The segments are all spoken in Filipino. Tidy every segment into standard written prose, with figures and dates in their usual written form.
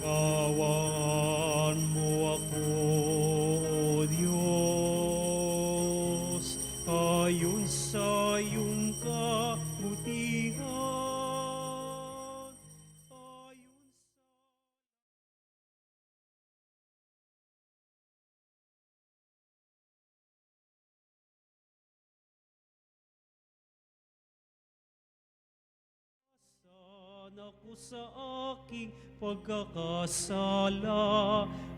Kaawaan mo ako, O Diyos, ayon sa iyong kabutihan. Ayon sa ako sa aking pagkakasala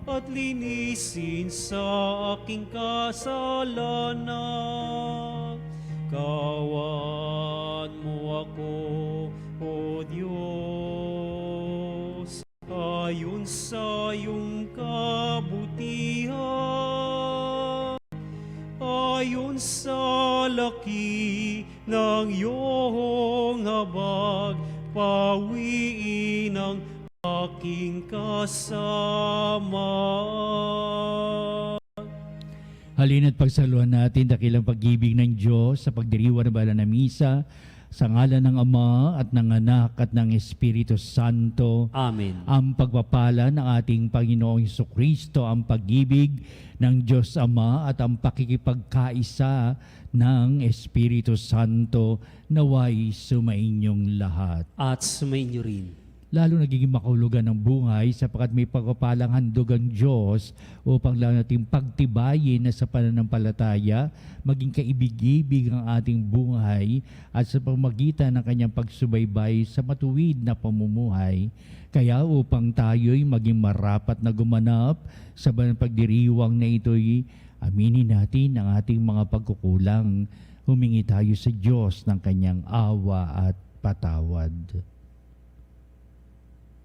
at linisin sa aking kasalanan. Kaawaan mo ako, O Diyos, ayon sa iyong kabutihan. Ayon sa laki ng iyong habag, pawiin ang aking kasama. Halina't pagsaluhan natin dakilang pag-ibig ng Diyos sa pagdiriwang ng banal na misa sa ngalan ng Ama at ng Anak at ng Espiritu Santo. Amen. Ang pagpapala ng ating Panginoong Hesukristo, ang pag-ibig ng Diyos Ama at ang pakikipagkaisa ng Espiritu Santo naway sumainyong lahat. At sumainyo rin. Lalo nagiging makahulugan ng buhay sapagkat may pagpapalang handog ang Diyos upang lalo nating pagtibayin na sa pananampalataya, maging kaibig-ibig ang ating buhay at sa pamagitan ng kanyang pagsubaybay sa matuwid na pamumuhay. Kaya upang tayo'y maging marapat na gumanap sa banal pagdiriwang na ito'y aminin natin ang ating mga pagkukulang. Humingi tayo sa Diyos ng kanyang awa at patawad.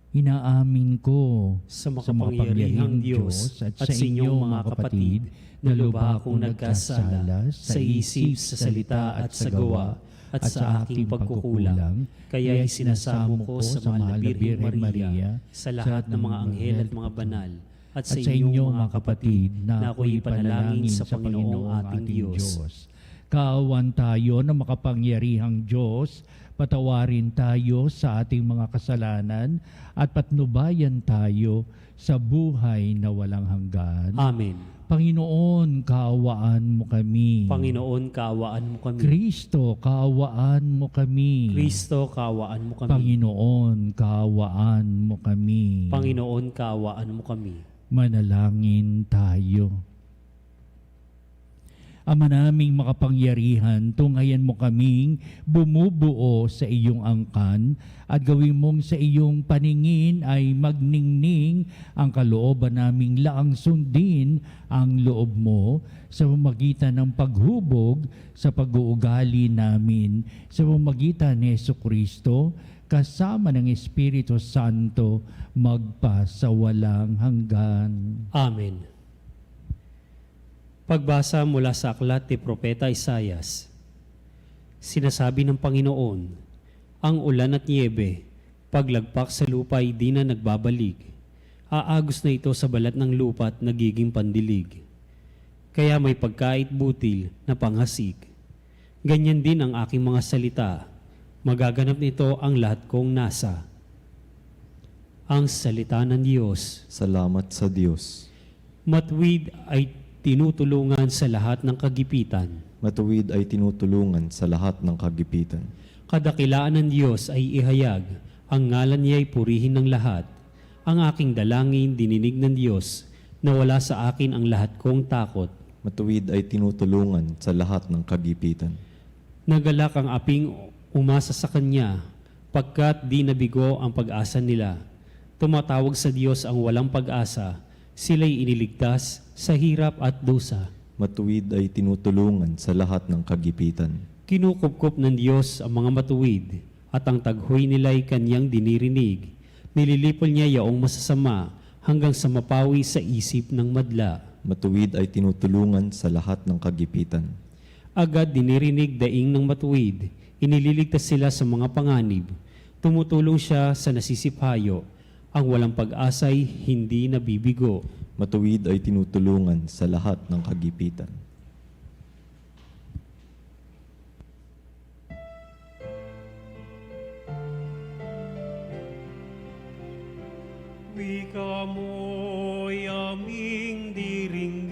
Inaamin ko Sa makapangyarihang Diyos at sa inyong mga kapatid, na lubha akong nagkasala sa isip, sa salita at sa gawa, at sa aking pagkukulang. Kaya isinasamo ko sa mahal na Birheng Maria, sa lahat ng mga anghel at mga banal, at sa inyong mga kapatid, na ako'y ipanalangin sa Panginoong ating Diyos. Kaawan tayo na makapangyarihang Diyos, patawarin tayo sa ating mga kasalanan at patnubayan tayo sa buhay na walang hanggan. Amen. Panginoon, kaawaan mo kami. Panginoon, kaawaan mo kami. Kristo, kaawaan mo kami. Kristo, kaawaan mo kami. Panginoon, kaawaan mo kami. Panginoon, kaawaan mo kami. Manalangin tayo. Ama naming makapangyarihan, tunghayan mo kaming bumubuo sa iyong angkan at gawin mong sa iyong paningin ay magningning ang kalooban naming laang sundin ang loob mo sa pamamagitan ng paghubog sa pag-uugali namin sa pamamagitan ni Jesucristo kasama ng Espiritu Santo magpa sa walang hanggan. Amen. Pagbasa mula sa aklat ni Propeta Isaias. Sinasabi ng Panginoon, ang ulan at niyebe, paglagpak sa lupa ay di na nagbabalik. Aagos na ito sa balat ng lupa at nagiging pandilig. Kaya may pagkait butil na panghasik. Ganyan din ang aking mga salita. Magaganap nito ang lahat kong nasa. Ang salita ng Diyos. Salamat sa Diyos. Matuwid ay tinutulungan sa lahat ng kagipitan. Matuwid ay tinutulungan sa lahat ng kagipitan. Kadakilaan ng Diyos ay ihayag, ang ngalan niya ay purihin ng lahat. Ang aking dalangin dininig ng Diyos, na wala sa akin ang lahat kong takot. Matuwid ay tinutulungan sa lahat ng kagipitan. Nagalak ang aping umasa sa Kanya, pagkat di nabigo ang pag-asa nila. Tumatawag sa Diyos ang walang pag-asa, sila'y iniligtas sa hirap at dusa. Matuwid ay tinutulungan sa lahat ng kagipitan. Kinukupkup ng Diyos ang mga matuwid, at ang taghoy nila'y Kanyang dinirinig. Nililipol niya yaong masasama hanggang sa mapawi sa isip ng madla. Matuwid ay tinutulungan sa lahat ng kagipitan. Agad dinirinig daing ng matuwid, inililigtas sila sa mga panganib. Tumutulong siya sa nasisiphayo, ang walang pag-asa'y hindi nabibigo. Matuwid ay tinutulungan sa lahat ng kagipitan. Wika mo'y aming diringgin,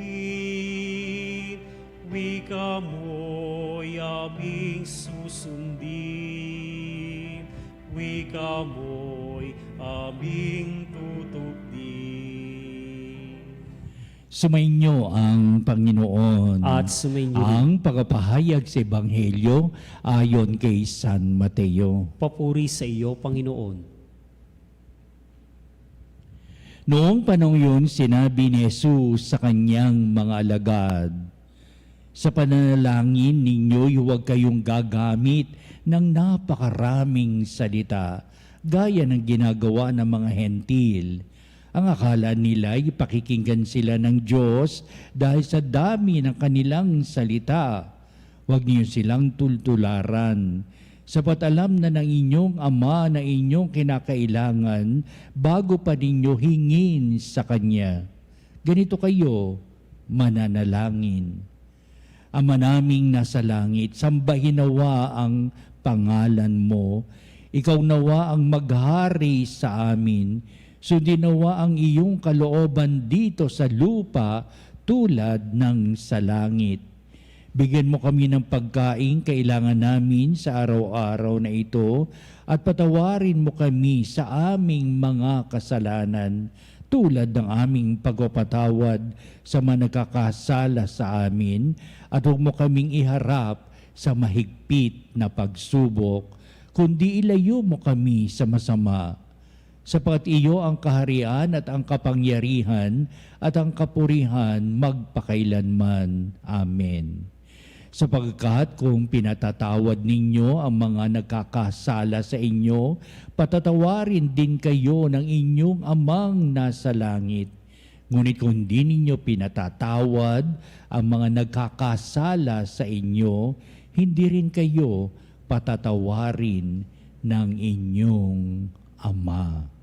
wika mo'y aming susundin, wika mo'y aming tutupdin. Sumainyo ang Panginoon At sumainyo rin. ang pagpapahayag sa Ebanghelyo ayon kay San Mateo. Papuri sa iyo, Panginoon. Noong panahon yun, sinabi ni Jesus sa kanyang mga alagad, sa pananalangin ninyo, huwag kayong gagamit ng napakaraming salita, gaya ng ginagawa ng mga hentil. Ang akala nila ay pakikinggan sila ng Diyos dahil sa dami ng kanilang salita. Huwag niyo silang tultularan. Sapat alam na ng inyong Ama na inyong kinakailangan bago pa ninyo hingin sa Kanya. Ganito kayo, mananalangin. Ama naming nasa langit, sambahin nawa ang pangalan mo. Ikaw nawa ang maghari sa amin. Sundin nawa ang iyong kalooban dito sa lupa tulad ng sa langit. Bigyan mo kami ng pagkain kailangan namin sa araw-araw na ito at patawarin mo kami sa aming mga kasalanan tulad ng aming pagpapatawad sa mga nagkakasala sa amin at huwag mo kaming iharap sa mahigpit na pagsubok, kundi ilayo mo kami sa masama. Sapagat iyo ang kaharian at ang kapangyarihan at ang kapurihan magpakailanman. Amen. Sapagkat kung pinatatawad ninyo ang mga nagkakasala sa inyo, patatawarin din kayo ng inyong Amang nasa langit. Ngunit kung di ninyo pinatatawad ang mga nagkakasala sa inyo, hindi rin kayo patatawarin ng inyong Ama.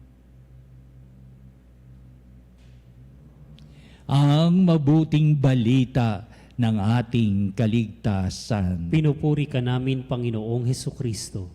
Ang mabuting balita ng ating kaligtasan. Pinupuri ka namin, Panginoong Hesukristo.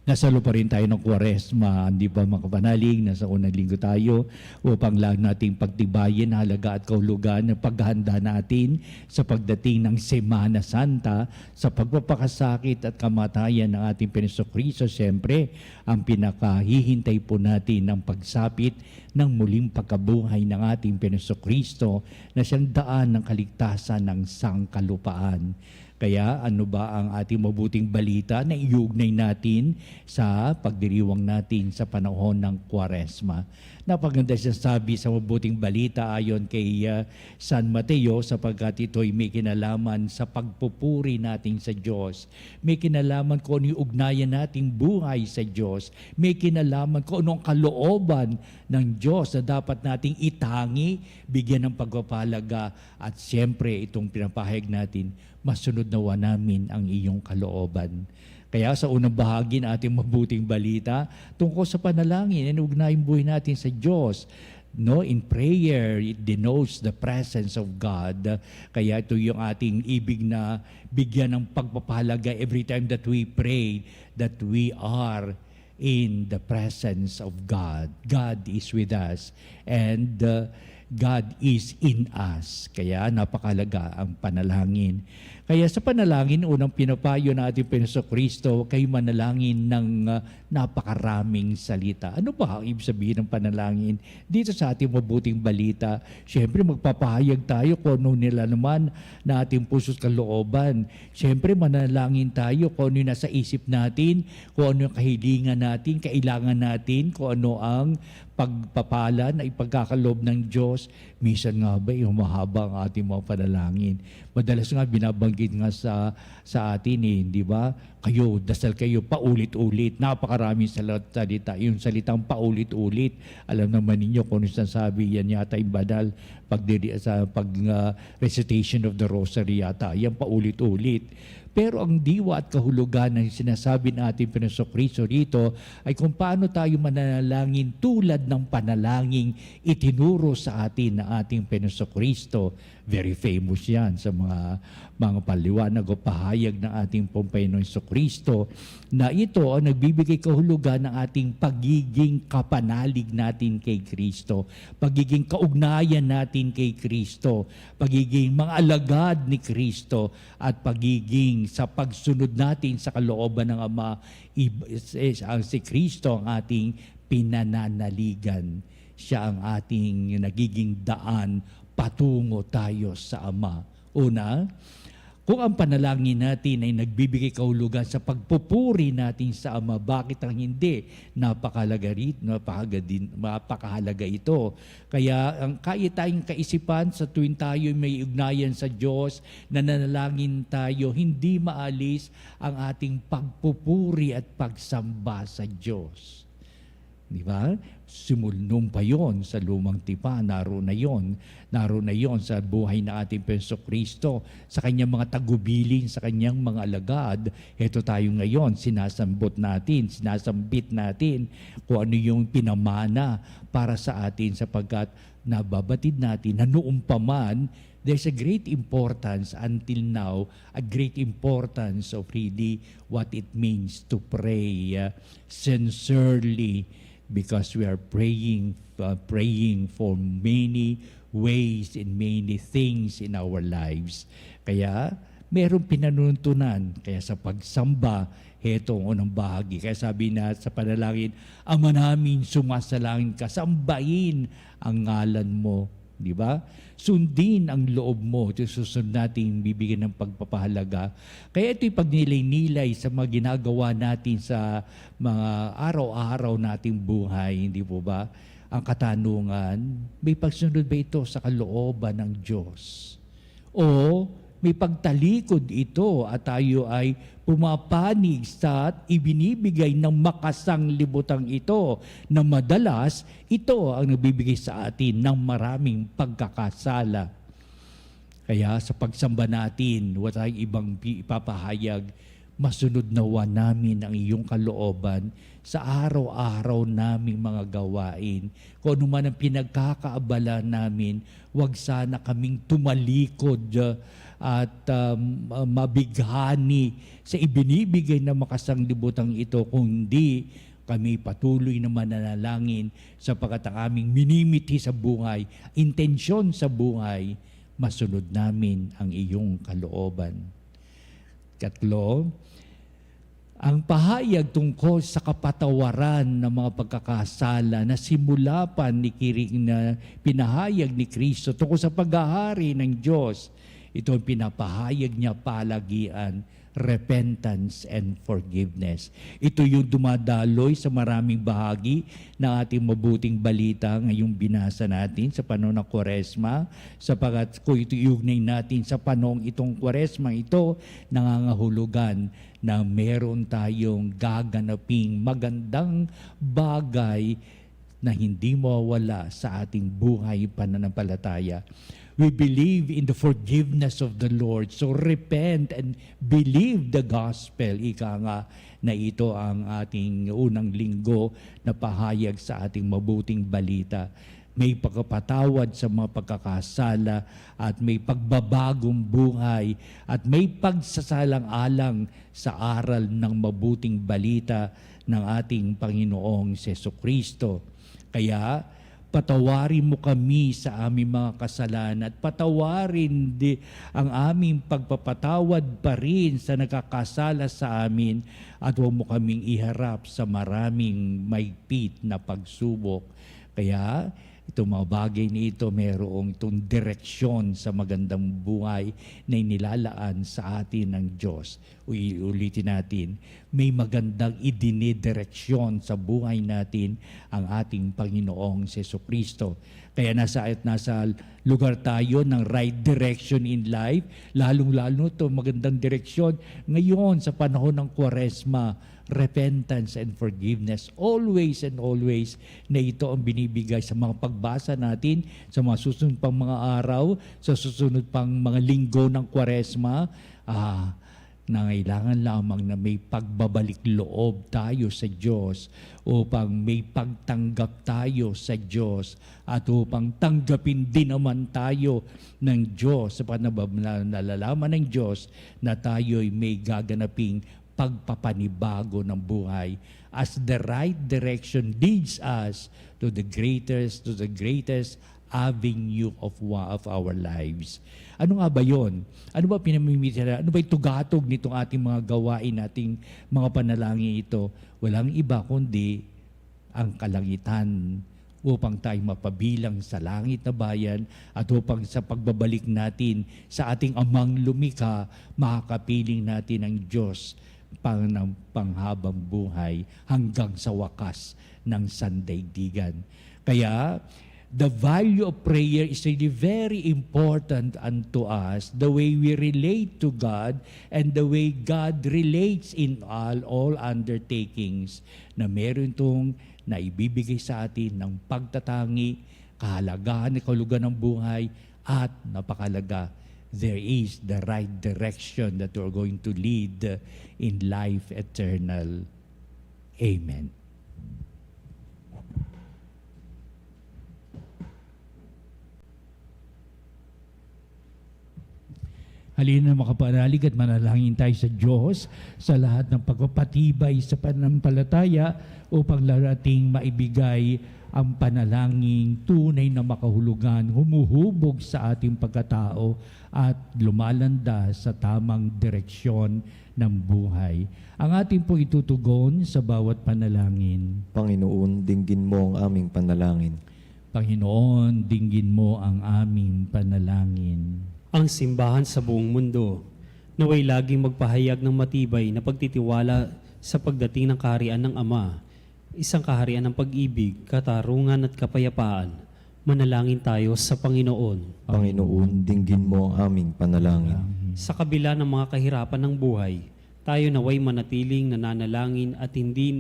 Nasalo pa rin tayo ng Kwaresma, hindi ba mga kapanalig, nasa unang linggo tayo upang lang nating pagtibayin, halaga at kahulugan ng paghahanda natin sa pagdating ng Semana Santa, sa pagpapakasakit at kamatayan ng ating Panginoon. Siyempre, ang pinakahihintay po natin ng pagsapit ng muling pagkabuhay ng ating Panginoon na siyang daan ng kaligtasan ng sangkalupaan. Kaya ano ba ang ating mabuting balita na iugnay natin sa pagdiriwang natin sa panahon ng Kwaresma? Napaganda siya sabi sa mabuting balita ayon kay San Mateo sapagkat ito'y may kinalaman sa pagpupuri natin sa Diyos. May kinalaman kung ano yung ugnayan nating buhay sa Diyos. May kinalaman kung anong kalooban ng Diyos na dapat nating itangi, bigyan ng pagpapalaga at siyempre itong pinapahayag natin, masunod nawa namin ang iyong kalooban. Kaya sa unang bahagi ng ating mabuting balita, tungkol sa panalangin, ugnayin buhay natin sa Diyos. No, in prayer, it denotes the presence of God. Kaya ito yung ating ibig na bigyan ng pagpapahalaga every time that we pray, that we are in the presence of God. God is with us. And God is in us. Kaya napakalaga ang panalangin. Kaya sa panalangin, unang pinapayo na ating Panginoon Kristo, kayo manalangin ng napakaraming salita. Ano ba ang ibig sabihin ng panalangin? Dito sa ating mabuting balita, siyempre magpapahayag tayo kung ano nila naman na ating puso't kalooban. Siyempre manalangin tayo kung ano yung nasa isip natin, kung ano yung kahilingan natin, kailangan natin, kung ano ang pagpapala na ipagkakaloob ng Diyos. Minsan nga ba, mahaba ang ating mga panalangin. Madalas nga binabanggit nga sa atin di ba? Kayo, dasal kayo paulit-ulit. Napakaraming salita. Yung salitang paulit-ulit. Alam naman ninyo kung ano sinasabi, yan yata yung banal sa recitation of the rosary yata. Yan paulit-ulit. Pero ang diwa at kahulugan ng sinasabi ng ating Panginoon Kristo rito ay kung paano tayo mananalangin tulad ng panalangin itinuro sa atin ng ating Panginoon Kristo. Very famous yan sa mga paliwanag o pahayag ng ating Panginoong Kristo na ito ang nagbibigay kahulugan ng ating pagiging kapanalig natin kay Kristo, pagiging kaugnayan natin kay Kristo, pagiging mga alagad ni Kristo, at pagiging sa pagsunod natin sa kalooban ng Ama. Si Kristo ang ating pinananaligan. Siya ang ating nagiging daan patungo tayo sa Ama. Una, kung ang panalangin natin ay nagbibigay kahulugan sa pagpupuri natin sa Ama, bakit ang hindi? Napakahalaga ito. Kaya ang kaya tayong kaisipan sa tuwing tayo may ugnayan sa Diyos, nananalangin tayo, hindi maalis ang ating pagpupuri at pagsamba sa Diyos. Di ba? Simulnong pa yon sa lumang tipa, naroon na yon sa buhay ng ating Penso Kristo, sa kanyang mga tagubilin, sa kanyang mga alagad. Ito tayo ngayon, sinasambit natin kung ano yung pinamana para sa atin, sapagkat nababatid natin na noong pa man, there's a great importance until now, a great importance of really what it means to pray sincerely, because we are praying for many ways and many things in our lives. Kaya merong pinanuntunan. Kaya sa pagsamba, heto ang unang bahagi. Kaya sabi na sa panalangin, Ama namin sumasalangin ka, sambahin ang ngalan mo. Di ba? Sundin ang loob mo. Susunod natin bibigyan ng pagpapahalaga. Kaya ito'y pagnilay-nilay sa mga ginagawa natin sa mga araw-araw nating buhay. Hindi po ba? Ang katanungan, may pagsunod ba ito sa kalooban ng Diyos? O may pagtalikod ito at tayo ay pumapanig sa at ibinibigay ng makasanglibutang ito na madalas ito ang nagbibigay sa atin ng maraming pagkakasala. Kaya sa pagsamba natin, wala tayong ibang ipapahayag, masunod nawa namin ang iyong kalooban sa araw-araw naming mga gawain. Kung ano man ang pinagkakaabala namin, huwag sana kaming tumalikod at mabighani sa ibinibigay na makasanglibutang ito, kundi kami patuloy na mananalangin sapagkat ang aming minimiti sa buhay, intensyon sa buhay, masunod namin ang iyong kalooban. Katlo, ang pahayag tungkol sa kapatawaran ng mga pagkakasala na simula pa ni na pinahayag ni Kristo tungkol sa paghahari ng Diyos, ito ang pinapahayag niya palagian, repentance and forgiveness. Ito yung dumadaloy sa maraming bahagi ng ating mabuting balita ngayong binasa natin sa panahon ng Kwaresma, sapagat kung ito iugnay natin sa panahon itong Kwaresma ito, nangangahulugan na meron tayong gaganaping magandang bagay na hindi mawawala sa ating buhay pananampalataya. We believe in the forgiveness of the Lord. So repent and believe the gospel. Ika nga na ito ang ating unang linggo na pahayag sa ating mabuting balita. May pagkapatawad sa mga pagkakasala at may pagbabagong buhay at may pagsasalang-alang sa aral ng mabuting balita ng ating Panginoong Jesucristo. Kaya patawarin mo kami sa aming mga kasalanan at patawarin ang aming pagpapatawad pa rin sa nakakasala sa amin at huwag mo kaming iharap sa maraming maigpit na pagsubok. Kaya itong mga bagay na ito, mayroong itong direksyon sa magandang buhay na inilalaan sa atin ng Diyos. Ulitin natin, may magandang idinidireksyon sa buhay natin ang ating Panginoong Jesucristo. Kaya nasa lugar tayo ng right direction in life, lalong-lalo ito magandang direksyon ngayon sa panahon ng Kwaresma, repentance and forgiveness. Always and always na ito ang binibigay sa mga pagbasa natin sa mga susunod pang mga araw, sa susunod pang mga linggo ng Kwaresma. Nangailangan lamang na may pagbabalik loob tayo sa Diyos upang may pagtanggap tayo sa Diyos at upang tanggapin din naman tayo ng Diyos sa nalalaman ng Diyos na tayo'y may gaganaping pagpapanibago ng buhay as the right direction leads us to the greatest avenue of our lives. Ano nga ba yon? Ano ba pinamimitin? Ano ba itugatog nitong ating mga gawain, ating mga panalangin ito? Walang iba kundi ang kalangitan upang tayo mapabilang sa langit na bayan at upang sa pagbabalik natin sa ating amang lumikha, makakapiling natin ang Diyos ng panghabang buhay hanggang sa wakas ng sandaigdigan. Kaya, the value of prayer is really very important unto us, the way we relate to God and the way God relates in all undertakings na meron itong naibibigay sa atin ng pagtatangi, kahalagahan at kahulugan ng buhay at napakalaga. There is the right direction that we're going to lead in life eternal. Amen. Halina makapanalig at manalangin tayo sa Diyos sa lahat ng pagpapatibay sa pananampalataya upang larating maibigay ang panalangin tunay na makahulugan, humuhubog sa ating pagkatao at lumalanda sa tamang direksyon ng buhay. Ang ating pong itutugon sa bawat panalangin. Panginoon, dinggin mo ang aming panalangin. Panginoon, dinggin mo ang aming panalangin. Ang simbahan sa buong mundo, naway laging magpahayag ng matibay na pagtitiwala sa pagdating ng kaharian ng Ama, isang kaharian ng pag-ibig, katarungan at kapayapaan. Manalangin tayo sa Panginoon. Panginoon, dinggin mo ang aming panalangin. Sa kabila ng mga kahirapan ng buhay, tayo naway manatiling nananalangin at hindi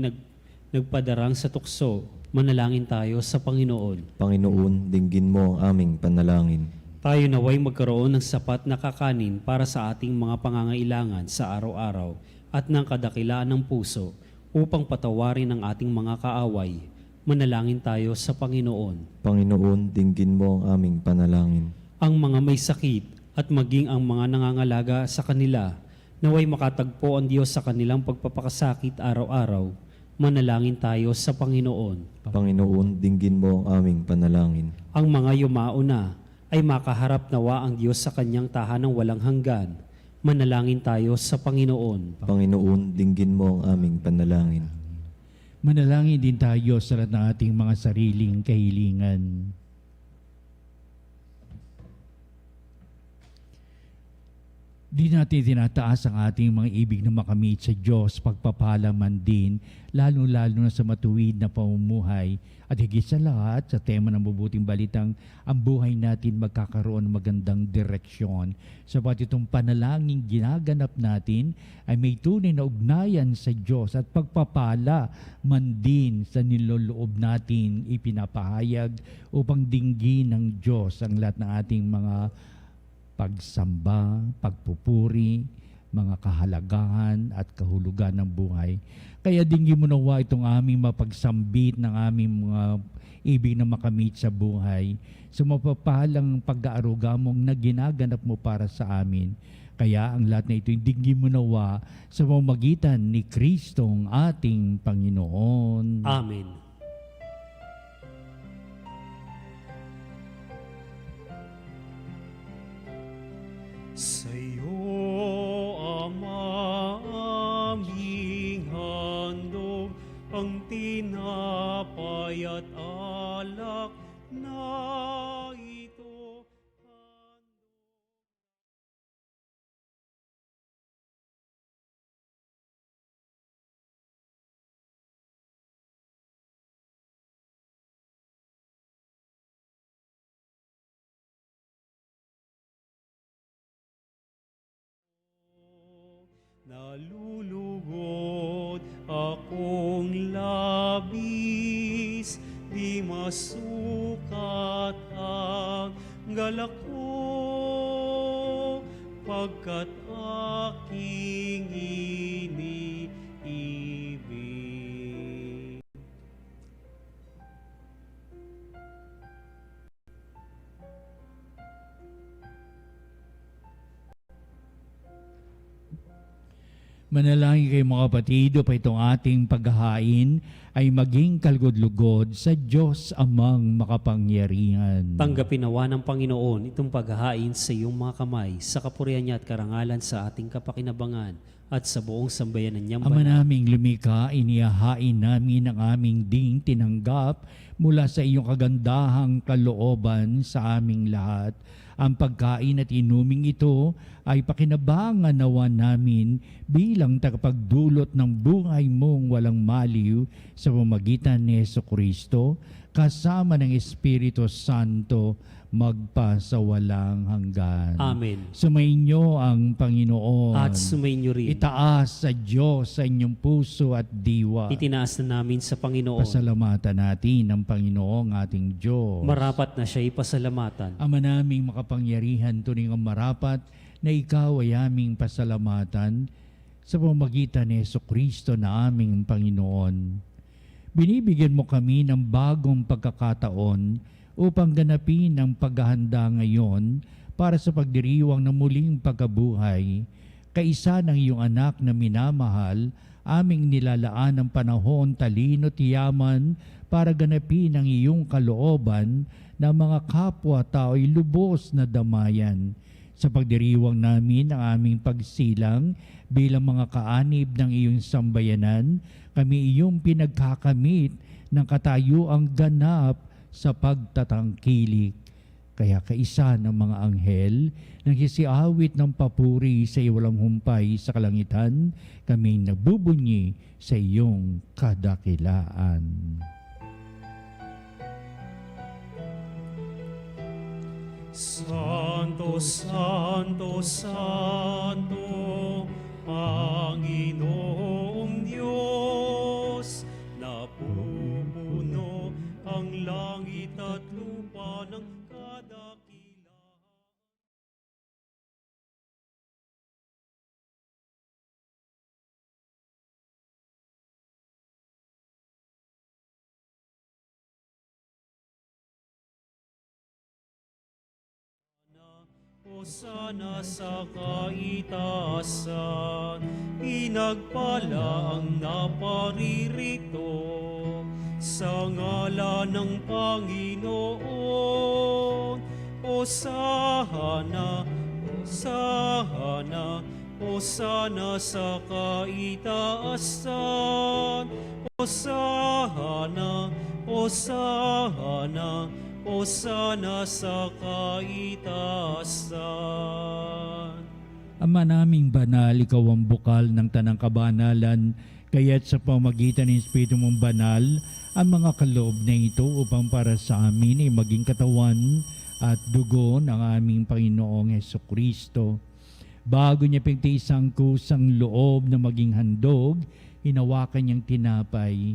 nagpadarang sa tukso. Manalangin tayo sa Panginoon. Panginoon, dinggin mo ang aming panalangin. Tayo naway magkaroon ng sapat na kakanin para sa ating mga pangangailangan sa araw-araw at ng kadakilaan ng puso upang patawarin ang ating mga kaaway. Manalangin tayo sa Panginoon. Panginoon, dinggin mo ang aming panalangin. Ang mga may sakit at maging ang mga nangangalaga sa kanila, naway makatagpo ang Diyos sa kanilang pagpapakasakit araw-araw. Manalangin tayo sa Panginoon. Panginoon, dinggin mo ang aming panalangin. Ang mga yumao na ay makaharap nawa ang Diyos sa kanyang tahanang walang hanggan. Manalangin tayo sa Panginoon. Panginoon, dinggin mo ang aming panalangin. Manalangin din tayo sa lahat ng ating mga sariling kahilingan. Di natin tinataas ang ating mga ibig na makamit sa Diyos, pagpapala man din, lalo-lalo na sa matuwid na pamumuhay. At higit sa lahat, sa tema ng mabuting balitang, ang buhay natin magkakaroon ng magandang direksyon. Sapat itong panalangin ginaganap natin ay may tunay na ugnayan sa Diyos at pagpapala man din sa niloloob natin ipinapahayag upang dinggin ng Diyos ang lahat ng ating mga pagsamba, pagpupuri, mga kahalagahan at kahulugan ng buhay. Kaya dinggin mo nawa itong aming mapagsambit ng aming mga ibig na makamit sa buhay sa mapapalang pag-aaruga mong na ginaganap mo para sa amin. Kaya ang lahat na ito, dinggin mo nawa sa pamamagitan ni Kristong ating Panginoon. Amen. Sa'yo, Ama, aming handog ang tinapay at alak na ito. Nalulugod akong labis, di masukat ang galak ko. pagkat aking iniibig. Manalangin kayo mga kapatid, upang itong ating paghahain ay maging kalugod-lugod sa Diyos amang makapangyarihan. Tanggapin nawa ng Panginoon itong paghahain sa iyong mga kamay, sa kapurihan niya at karangalan sa ating kapakinabangan at sa buong sambayanan niyang Ama banal. naming lumikha, inihahain namin ang aming ding tinanggap mula sa iyong kagandahang kalooban sa aming lahat. Ang pagkain at inuming ito ay pakinabangan nawa namin bilang tagapagdulot ng buhay mong walang maliw sa pamamagitan ni Jesucristo, kasama ng Espiritu Santo, magpasawalang hanggan. Amen. Sumainyo ang Panginoon. At sumainyo rin. Itaas sa Diyos sa inyong puso at diwa. Itinaas na namin sa Panginoon. Pasalamatan natin ang Panginoong ating Diyos. Marapat na siya ipasalamatan. Ama naming makapangyarihan, turing ang marapat na ikaw ay aming pasalamatan sa pamamagitan ni Jesucristo na aming Panginoon. Binibigyan mo kami ng bagong pagkakataon upang ganapin ang paghahanda ngayon para sa pagdiriwang ng muling pagkabuhay. Kaisa ng iyong anak na minamahal, aming nilalaan ang panahon, talino at yaman para ganapin ang iyong kalooban na mga kapwa-tao ay lubos na damayan. Sa pagdiriwang namin ang aming pagsilang bilang mga kaanib ng iyong sambayanan, kami iyong pinagkakamit ng katayuang ganap sa pagtatangkilik. Kaya kaisa ng mga anghel nang hisiawit ng papuri sa iwalang humpay sa kalangitan, kaming nagbubunyi sa iyong kadakilaan. Santo, Santo, Santo, Panginoong Diyos, napupuno ang langit at lupa ng kadakilaan. Hosana sa kaitaasan, pinagpala ang naparirito sa ngalan ng Panginoon. Hosana, Hosana, Hosana sa kaitaasan. Hosana, Hosana, Hosana sa kaitaasan. Ama naming banal, ikaw ang bukal ng tanang kabanalan, kaya't sa pamagitan ng Espiritu mong banal, ang mga kaloob na ito upang para sa amin ay maging katawan at dugo ng aming Panginoong Jesucristo. Bago niya pagtiisang kusang loob na maging handog, hinawakan niyang tinapay,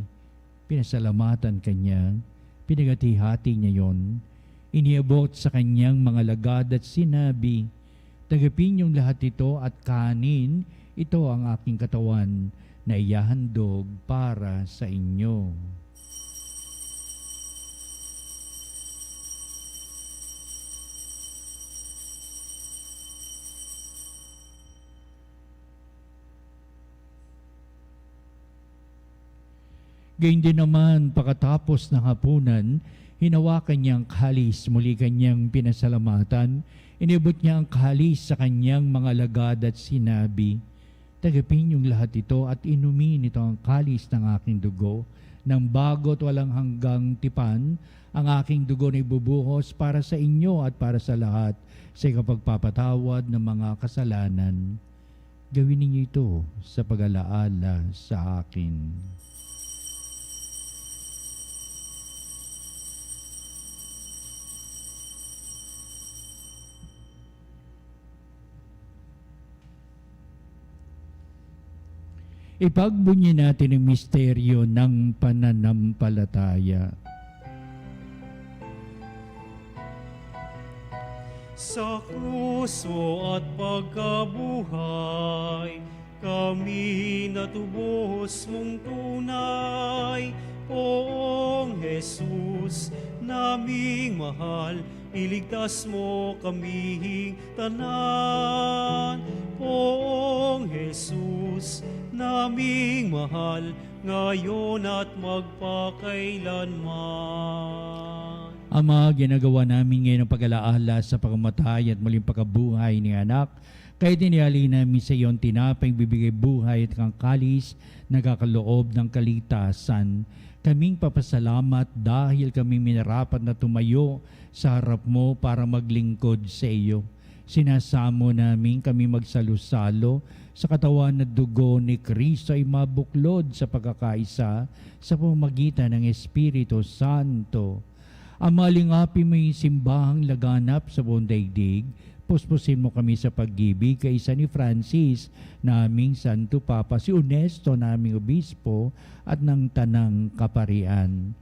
pinasalamatan kanya, pinagati-hati niya yon, iniabot sa kanyang mga lagad at sinabi, "Tagapin niyong lahat ito at kanin, ito ang aking katawan na iyahandog para sa inyo." Gayun din naman, pagkatapos ng hapunan, hinawakan niya ang kalis, muli kanyang pinasalamatan, inibot niya ang kalis sa kanyang mga lagad at sinabi, "Tagapin niyong lahat ito at inumin ito ang kalis ng aking dugo, ng bago't walang hanggang tipan, ang aking dugo na ibubuhos para sa inyo at para sa lahat sa ikapagpapatawad ng mga kasalanan. Gawin ninyo ito sa pag-alaala sa akin." Ipagbunyi natin ang misteryo ng pananampalataya. Sa krus mo at pagkabuhay, kami natubos mong tunay. Poong Jesus, naming mahal, iligtas mo kaming tanan. Poong Jesus, naming mahal, ngayon at magpakailanman. Ama, ginagawa namin ngayon ang pag-alaala sa pagkamatay at muling pagkabuhay ni anak. Kaya diniyali namin sa iyon tinapay bibigay buhay at kang kalis nagkakaloob ng kalitasan. Kaming papasalamat dahil kami minarapat na tumayo sa harap mo para maglingkod sa iyo. Sinasamo namin kami magsalo-salo sa katawan at dugo ni Kristo ay mabuklod sa pagkakaisa sa pamamagitan ng Espiritu Santo. Amalingapin mo yung simbahang laganap sa buong daigdig. Puspusin mo kami sa pag-ibig kay San ni Francis, naming Santo Papa, si Ernesto, naming Obispo, at ng Tanang Kaparian.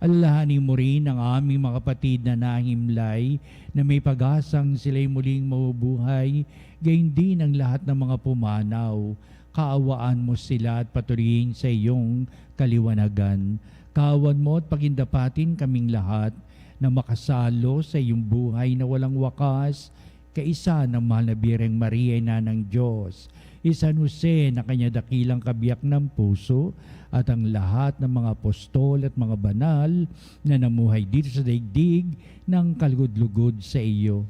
Alalahanin mo rin ang aming mga kapatid na nahimlay na may pag-asang sila'y muling mabubuhay, gayon din ang lahat ng mga pumanaw. Kaawaan mo sila at patuloyin sa iyong kaliwanagan. Kawan mo at pagindapatin kaming lahat na makasalo sa iyong buhay na walang wakas, kaisa ng mahal na Birheng Maria, ina ng Diyos, San Jose na kanya dakilang kabiyak ng puso, at ang lahat ng mga apostol at mga banal na namuhay dito sa daigdig ng kalugod-lugod sa iyo.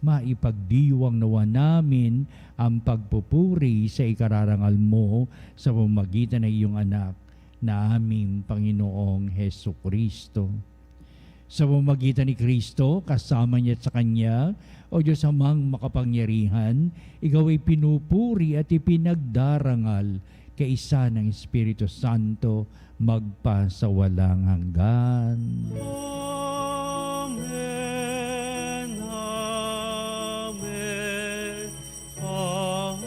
Maipagdiwang nawa namin ang pagpupuri sa ikararangal mo sa pamamagitan ng iyong anak na aming Panginoong Hesukristo. Sa pamamagitan ni Kristo, kasama niya at sa Kanya, o Diyos Amang makapangyarihan, ikaw ay pinupuri at ipinagdarangal kaisa ng Espiritu Santo magpasawalang hanggan. Amen. Amen. Amen.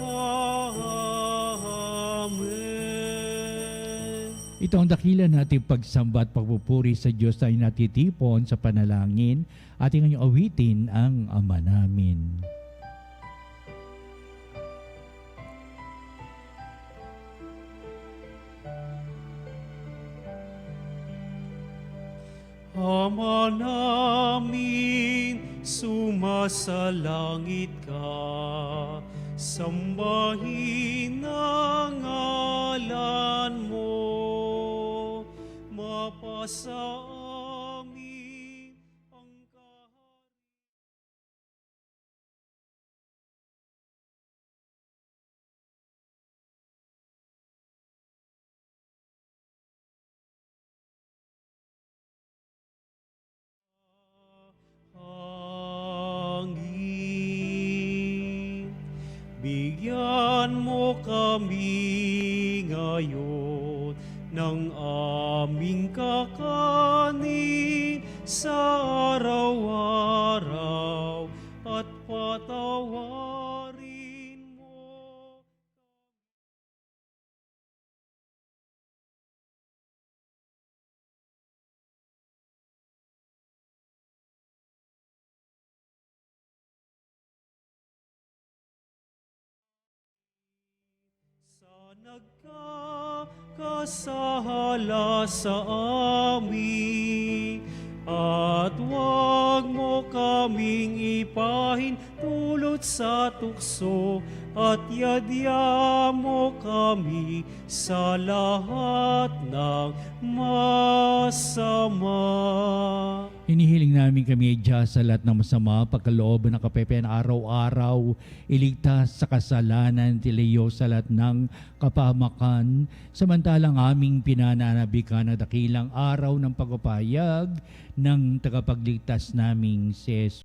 Ito ang dakila nating pagsamba at pagpupuri sa Diyos tayo natitipon sa panalangin. Ating ngayong awitin ang Ama namin. Ama namin, sumasalangit ka, sambahin ang ngalan mo, mapasa amin ang kaharian. Hangin, bigyan mo kami ngayon ng aming kakanin sa araw-araw at patawarin mo. Sa nagkakasala sa amin, at huwag mo kaming ipahintulot sa tukso, at yadya mo kami sa lahat ng masama. Hinihiling namin kami ay Diyos sa lahat ng masama, pagkalooban ng kapepean araw-araw, iligtas sa kasalanan, tilayo sa lahat ng kapahamakan, samantalang aming pinananabikan na dakilang araw ng pagpapahayag ng tagapagligtas naming si Jesus.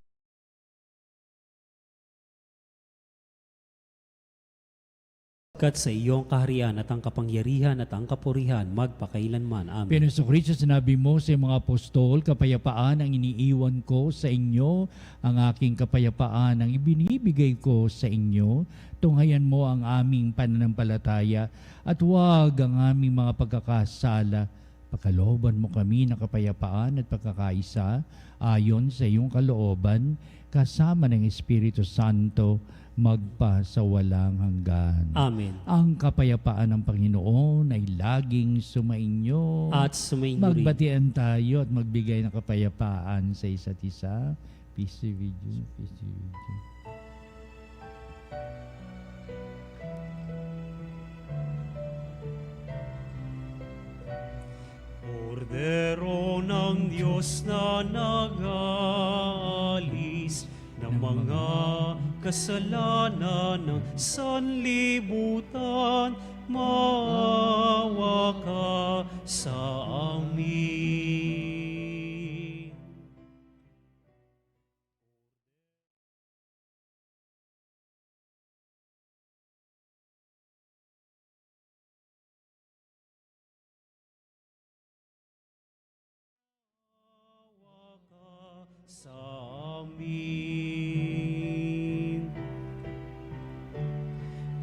Kat sa iyong kaharian at ang kapangyarihan at ang kapurihan magpakailanman. Amen. Pinoso Kristo, sinabi mo sa mga apostol, kapayapaan ang iniiwan ko sa inyo, ang aking kapayapaan ang ibinibigay ko sa inyo. Tunghayan mo ang aming pananampalataya at huwag ang aming mga pagkakasala. Pagkalooban mo kami ng kapayapaan at pagkakaisa ayon sa iyong kalooban, kasama ng Espiritu Santo, magpa sa walang hanggan. Amen. Ang kapayapaan ng Panginoon ay laging sumainyo. At sumainyo rin. Magbatian tayo at magbigay ng kapayapaan sa isa't isa. Peace be with you. Peace be with you. Kordero ng Diyos na nag-aalis ng mga kasalanan ng sanlibutan, maawa ka sa amin. Maawa ka sa amin.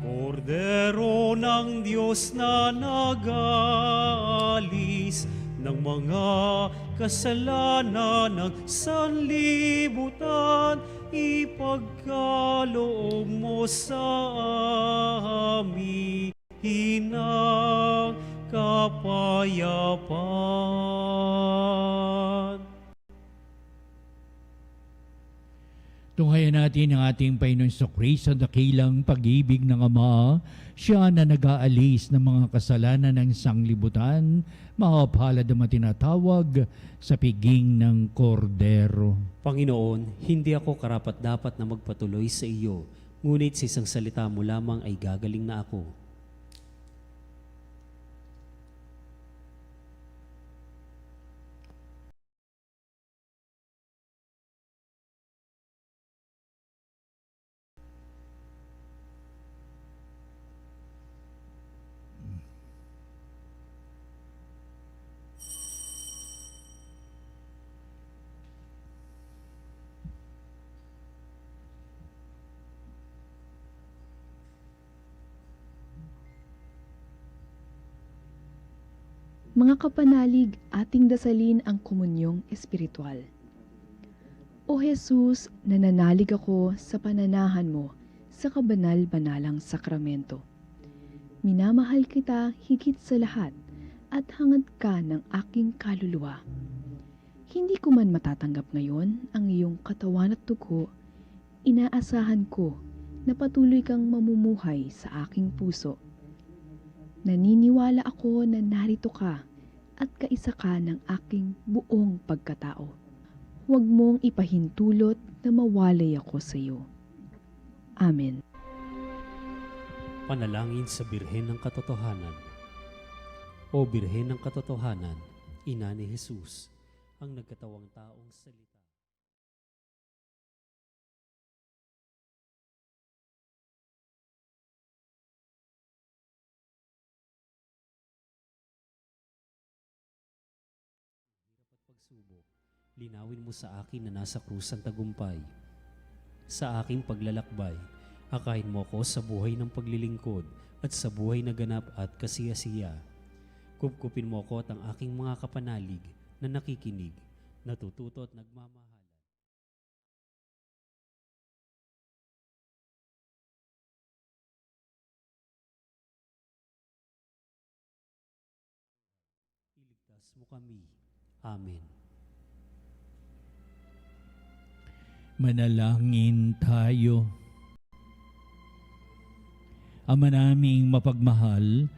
Kordero ng Diyos na nag-aalis ng mga kasalanan ng sanlibutan, ipagkaloob mo sa amin ng kapayapaan. Tunghayan natin ang ating Panginoon Kristo sa dakilang pag-ibig ng Ama. Siya na nag-aalis ng mga kasalanan ng sanglibutan, mapalad ang matinatawag sa piging ng kordero. Panginoon, hindi ako karapat-dapat na magpatuloy sa iyo, ngunit sa isang salita mo lamang ay gagaling na ako. Mga kapanalig, ating dasalin ang komunyong espiritual. O Jesus, nananalig ako sa pananahan mo sa kabanal-banalang sakramento. Minamahal kita higit sa lahat at hangad ka ng aking kaluluwa. Hindi ko man matatanggap ngayon ang iyong katawan at dugo, inaasahan ko na patuloy kang mamumuhay sa aking puso. Naniniwala ako na narito ka at kaisa ka ng aking buong pagkatao. Huwag mong ipahintulot na mawalay ako sa iyo. Amen. Panalangin sa Birhen ng Katotohanan. O Birhen ng Katotohanan, Ina ni Jesus, ang nagkatawang taong salita. Pagsubok, linawin mo sa akin na nasa krus ang tagumpay. Sa aking paglalakbay, akayin mo ko sa buhay ng paglilingkod at sa buhay na ganap at kasiyasiya. Kupkupin mo ko at ang aking mga kapanalig na nakikinig, natututo at nagmamahalan. Iligtas mo kami. Amen. Manalangin tayo. Ama naming mapagmahal,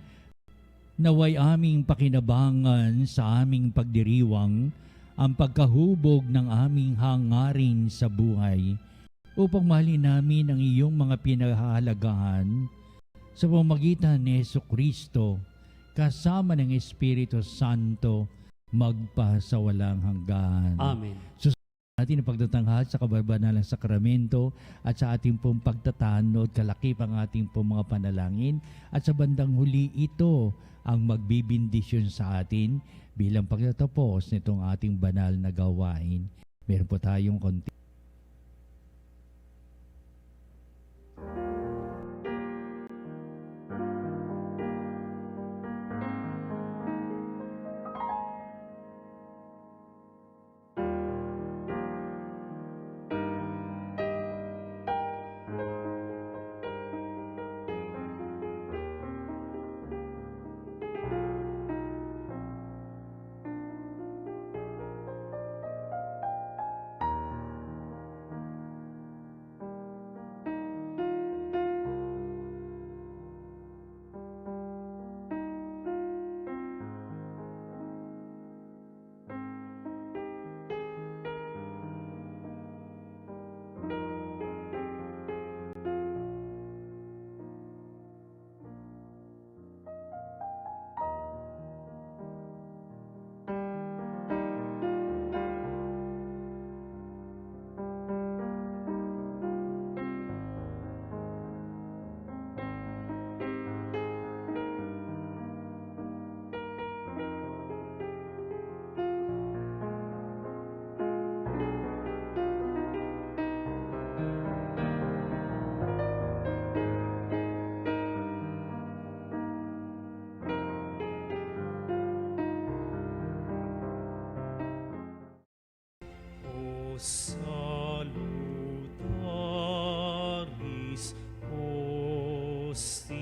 naway aming pakinabangan sa aming pagdiriwang ang pagkahubog ng aming hangarin sa buhay upang mahalin namin ang iyong mga pinahahalagahan sa pamamagitan ni Jesucristo kasama ng Espiritu Santo magpa sa walang hanggan. Amen. Ating pagtatanghal sa kababanalang sakramento at sa ating pong pagtatanod, kalakip ang ating pong mga panalangin at sa bandang huli ito ang magbibindisyon sa atin bilang pagtatapos nitong ating banal na gawain. Meron po tayong konti. salutaris hostia,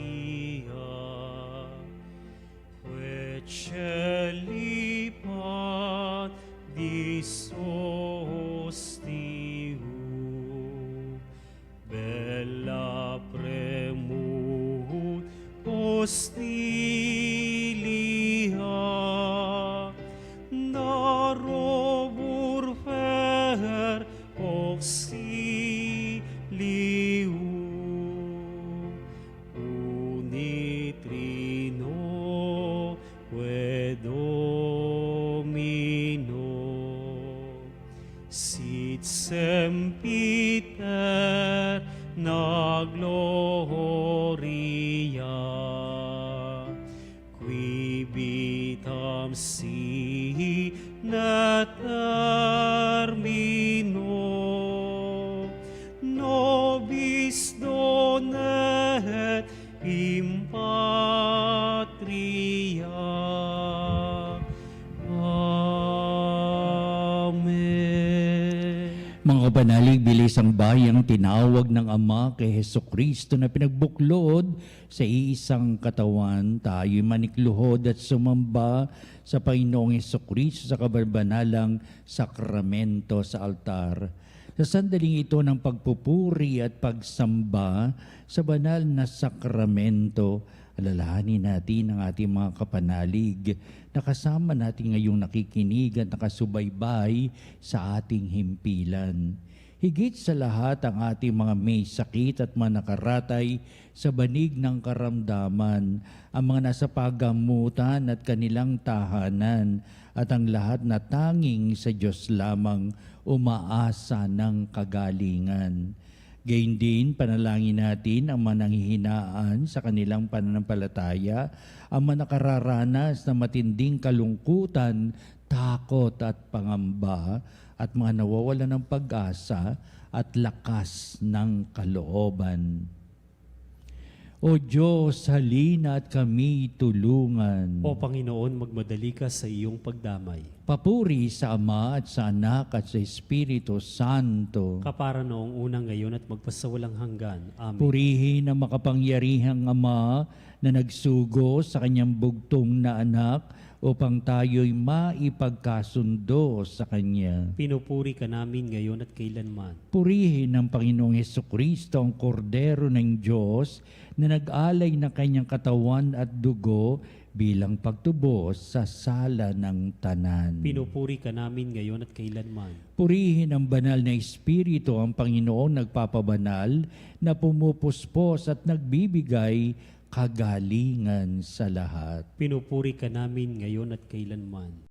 Veceli Patris hostium, bella premut hostilia, narobur fer auxilium, unitrino que Domino, sit sempiter na gloria, qui vitam sine termino, nobis donet in patria. Amen. Mga kapanalig, bilis ang bayang tinawag ng Ama kay Hesukristo na pinagbuklod sa iisang katawan. Tayo'y manikluhod at sumamba sa Panginoong Hesukristo sa kabanalang sakramento sa altar. Sa sandaling ito ng pagpupuri at pagsamba sa banal na sakramento, alalahanin natin ang ating mga kapanalig na kasama natin ngayong nakikinig at nakasubaybay sa ating himpilan. Higit sa lahat ang ating mga may sakit at mga nakaratay sa banig ng karamdaman, ang mga nasa pagamutan at kanilang tahanan, at ang lahat na tanging sa Diyos lamang umaasa ng kagalingan. Gayun din, panalangin natin ang mga nanghihinaan sa kanilang pananampalataya, ang mga nakararanas na matinding kalungkutan, takot at pangamba, at mga nawawalan ng pag-asa at lakas ng kalooban. O Diyos, halina at kami tulungan. O Panginoon, magmadali ka sa iyong pagdamay. Papuri sa Ama at sa Anak at sa Espiritu Santo. Kapara noong unang ngayon at magpasawalang hanggan. Amen. Purihin ang makapangyarihang Ama na nagsugo sa kanyang bugtong na anak upang tayo'y maipagkasundo sa Kanya. Pinupuri ka namin ngayon at kailanman. Purihin ng Panginoong Hesukristo ang kordero ng Diyos na nag-alay ng kanyang katawan at dugo bilang pagtubos sa sala ng tanan. Pinupuri ka namin ngayon at kailanman. Purihin ang banal na Espiritu ang Panginoong nagpapabanal na pumupuspos at nagbibigay kagalingan sa lahat. Pinupuri ka namin ngayon at kailanman.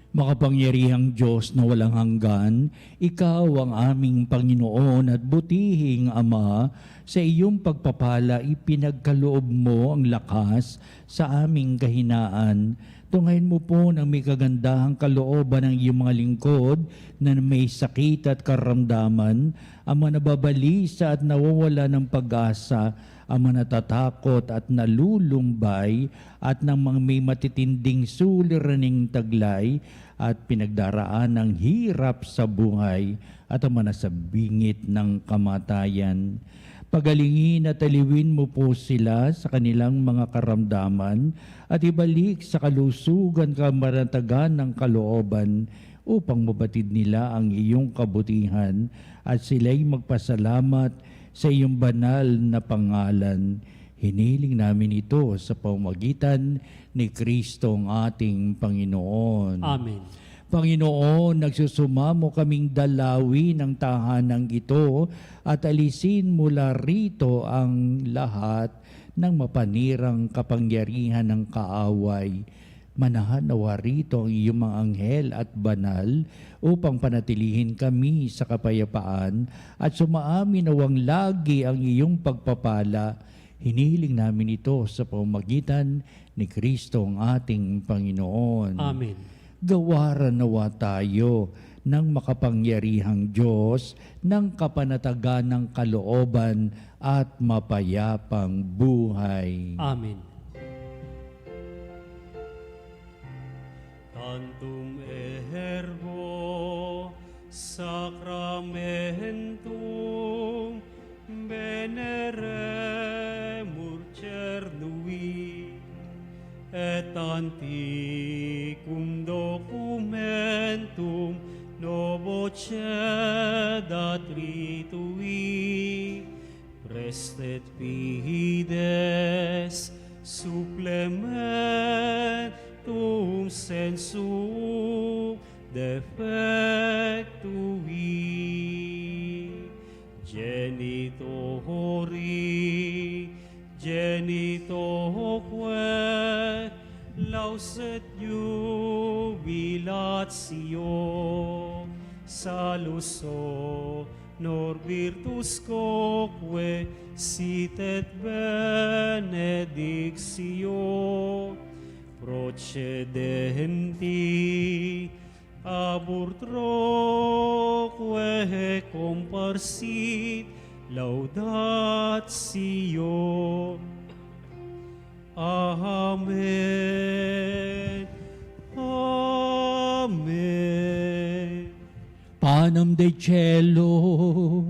Makapangyarihang Diyos na walang hanggan, Ikaw ang aming Panginoon at butihing Ama, sa iyong pagpapala ipinagkaloob mo ang lakas sa aming kahinaan. Tunghayin mo po ng may kagandahang kalooban ng iyong mga lingkod na may sakit at karamdaman, ang mga nababalisa at nawawala ng pag-asa, ang mga natatakot at nalulumbay, at ng mga may matitinding suliraning taglay at pinagdaraan ng hirap sa buhay at ang mga nasa bingit ng kamatayan. Pagalingin at aliwin mo po sila sa kanilang mga karamdaman at ibalik sa kalusugan kamaratagan ng kalooban upang mabatid nila ang iyong kabutihan at sila'y magpasalamat sa iyong banal na pangalan. Hiniling namin ito sa pamamagitan ni Kristo ang ating Panginoon. Amen. Panginoon, nagsusumamo kaming dalawi ng tahanang ito at alisin mula rito ang lahat ng mapanirang kapangyarihan ng kaaway. Manahan nawa rito ang iyong mga anghel at banal upang panatilihin kami sa kapayapaan at sumaamin nawang lagi ang iyong pagpapala. Hinihiling namin ito sa pamamagitan ni Kristo ang ating Panginoon. Amen. Gawaran nawa tayo ng makapangyarihang Diyos ng kapanatagan ng kalooban at mapayapang buhay. Amen. Tantum ergo sacramentum veneremur cernui et antiquum documentum novo cedat ritui prestet fides supplementum sensu defectui genitori genitoque lauset jubilatio saluso nor virtus quoque sit et benedictio procedenti abur troque comparsit laudatio. Amen. Amen. Panem de cielo,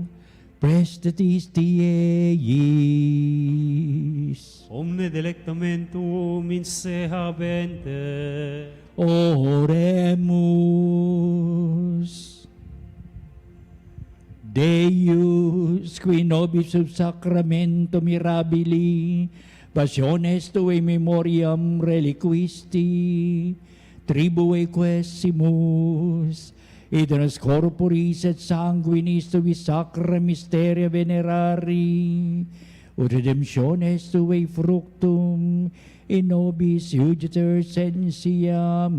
prestatis Dieis. Omne delectamentum in se habente. Oremus. Deus, qui nobis sub sacramento mirabili, passiones tue memoriam reliquisti, tribue quesimus, et nos corporis et sanguinis tui sacra mysteria venerari, ut redemptiones tue fructum in nobis iuditor sensiamus,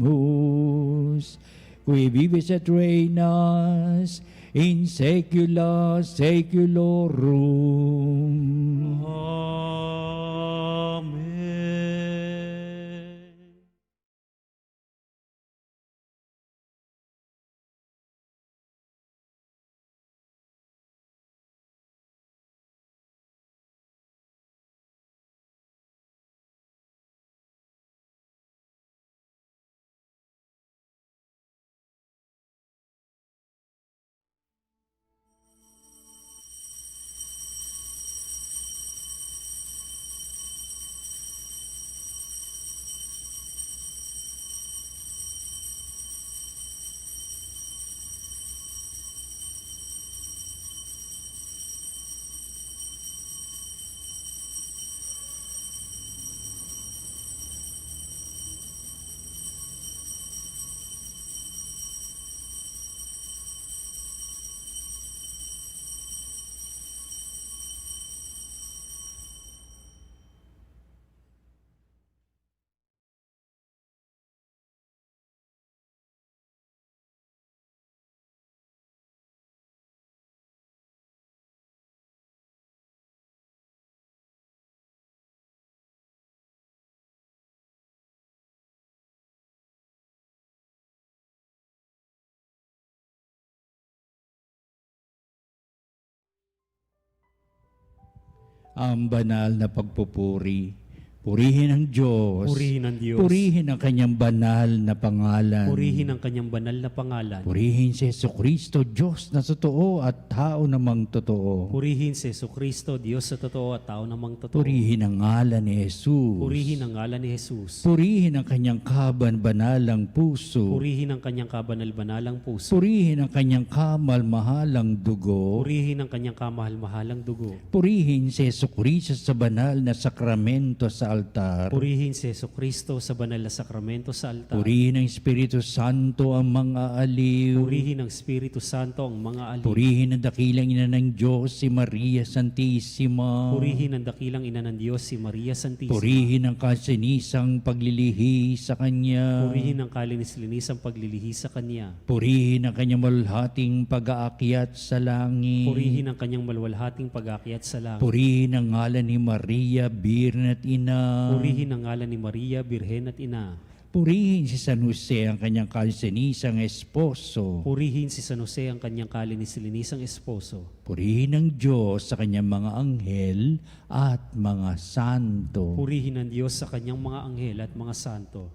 qui vivis et reinas in saecula saeculorum. Amen. ang banal na pagpupuri. Purihin ang Diyos. Purihin ang Diyos. Purihin ang kanyang banal na pangalan. Purihin ang kanyang banal na pangalan. Purihin si Jesucristo, Diyos na totoo at tao namang totoo. Purihin si Jesucristo, Diyos sa totoo at tao namang totoo. Purihin ang ngalan ni Jesus. Purihin ang ngalan ni Jesus. Purihin ang kanyang kaban-banalang puso. Purihin ang kanyang kabanal-banalang puso. Purihin ang kanyang kamal-mahalang dugo. Purihin ang kanyang kamahal-mahalang dugo. Purihin si Jesucristo sa banal na sakramento sa altar. Purihin si Jesucristo sa banal na sakramento sa altar. Purihin ang Espiritu Santo ang mga aliw. Purihin ang Espiritu Santo ang mga alip. Purihin ang dakilang ina ng Diyos, si Maria Santissima. Purihin ang dakilang ina ng Diyos, si Maria Santissima. Purihin ang kasinisang paglilihi sa Kanya. Purihin ang kalinis-linisang paglilihi sa Kanya. Purihin ang kanyang malhating pag-aakyat sa langit. Purihin ang kanyang malwalhating pag-aakyat sa langit. Purihin ang ngalan ni Maria, Birhen at Ina. Purihin ang ngalan ni Maria, Birhen at Ina. Purihin si San Jose, ang kanyang kasinisang esposo. Purihin si San Jose, ang kanyang kalinis-linisang esposo. Purihin ang Diyos sa kanyang mga anghel at mga santo. Purihin ang Diyos sa kanyang mga anghel at mga santo.